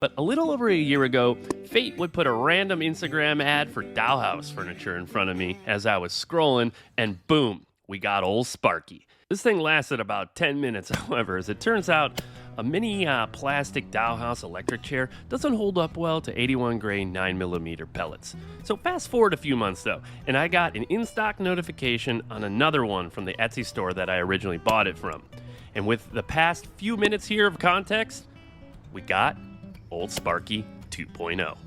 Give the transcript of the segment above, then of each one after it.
But a little over a year ago, fate would put a random Instagram ad for dollhouse furniture in front of me as I was scrolling, and boom, we got old Sparky. This thing lasted about 10 minutes, however, as it turns out, a mini plastic dollhouse electric chair doesn't hold up well to 81 grain 9mm pellets. So fast forward a few months though, and I got an in-stock notification on another one from the Etsy store that I originally bought it from. And with the past few minutes here of context, we got Old Sparky 2.0.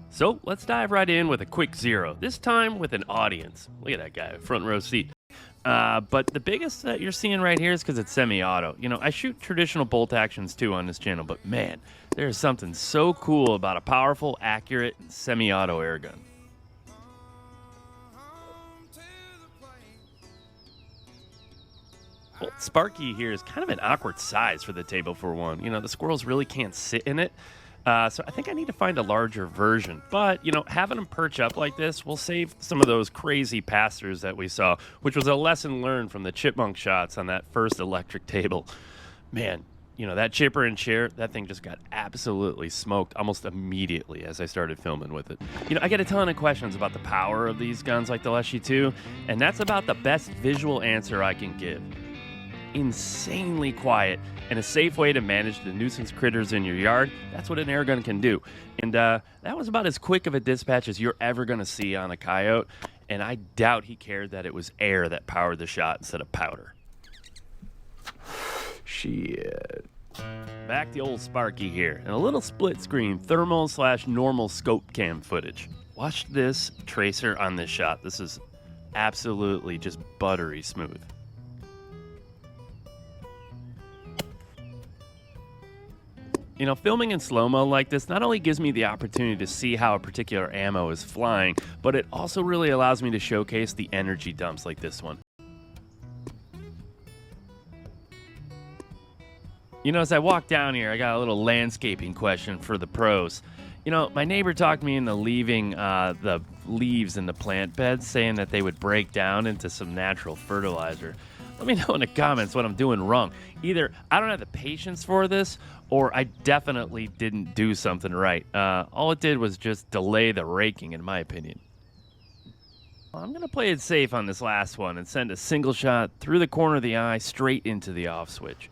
So let's dive right in with a quick zero, this time with an audience. Look at that guy, front row seat. But the biggest that you're seeing right here is because it's semi-auto. You know, I shoot traditional bolt actions too on this channel, but man, there's something so cool about a powerful, accurate, semi-auto airgun. Well, Sparky here is kind of an awkward size for the table for one. You know, the squirrels really can't sit in it. So I think I need to find a larger version. But, you know, having them perch up like this will save some of those crazy pass-throughs that we saw, which was a lesson learned from the chipmunk shots on that first electric table. Man, you know, that chipper and chair, that thing just got absolutely smoked almost immediately as I started filming with it. You know, I get a ton of questions about the power of these guns like the Leshiy 2, and that's about the best visual answer I can give. Insanely quiet and a safe way to manage the nuisance critters in your yard. That's what an airgun can do. And that was about as quick of a dispatch as you're ever going to see on a coyote. And I doubt he cared that it was air that powered the shot instead of powder. Shit. Back to old Sparky here, and a little split screen thermal / normal scope cam footage. Watch this tracer on this shot. This is absolutely just buttery smooth. You know, filming in slow-mo like this not only gives me the opportunity to see how a particular ammo is flying, but it also really allows me to showcase the energy dumps like this one. You know, as I walk down here, I got a little landscaping question for the pros. You know, my neighbor talked me into leaving the leaves in the plant beds, saying that they would break down into some natural fertilizer. Let me know in the comments what I'm doing wrong. Either I don't have the patience for this, or I definitely didn't do something right. All it did was just delay the raking, in my opinion. I'm going to play it safe on this last one and send a single shot through the corner of the eye straight into the off switch.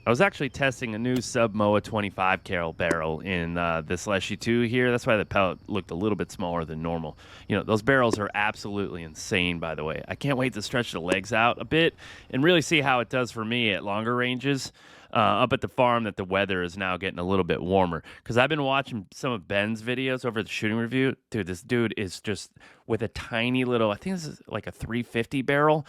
I was actually testing a new Sub Moa 25 cal barrel in this Leshiy 2 here. That's why the pellet looked a little bit smaller than normal. You know, those barrels are absolutely insane, by the way. I can't wait to stretch the legs out a bit and really see how it does for me at longer ranges. Up at the farm that the weather is now getting a little bit warmer. Because I've been watching some of Ben's videos over at the shooting review. Dude, this dude is just with a tiny little, I think this is like a 350 barrel.